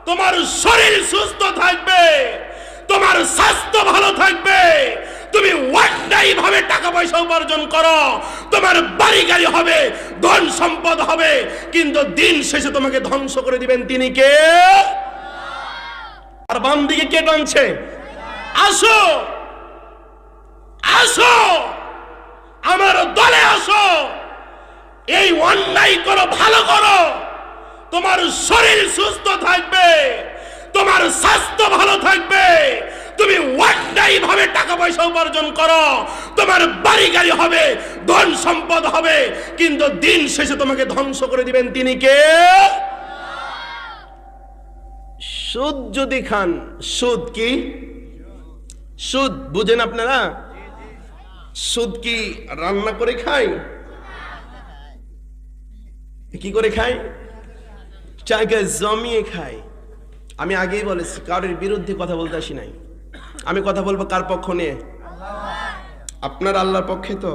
তোমার শরীর সুস্থ থাকবে, তোমার স্বাস্থ্য ভালো থাকবে, তুমি অন্যায় ভাবে টাকা পয়সা উপার্জন করো, তোমার বাড়ি গাড়ি হবে, ধন সম্পদ হবে, কিন্তু দিন শেষে তোমাকে ধ্বংস করে দিবেন তিনি কে? আর বাম দিকে কে টানছে? আসো আসো আমার দলে আসো, এই অন্যায় করো, ভালো করো, তোমার শরীর সুস্থ থাকবে, তোমার স্বাস্থ্য ভালো থাকবে, তুমি অন্যায় ভাবে টাকা পয়সা উপার্জন করো, তোমার বাড়ি গাড়ি হবে, ধন সম্পদ হবে, কিন্তু দিন শেষে তোমাকে ধ্বংস করে দিবেন তিনি কে? সুদ যদি খান, সুদ কি? সুদ বুঝেন আপনারা? সুদ কি রান্না করে খায়? কি করে খায়? জায়গায় জমিয়ে খায়। আমি আগেই বলেছি কারোর বিরুদ্ধে কথা বলতে আসি নাই, আমি কথা বলবো কার পক্ষ নিয়ে? আপনার আল্লাহর পক্ষে তো।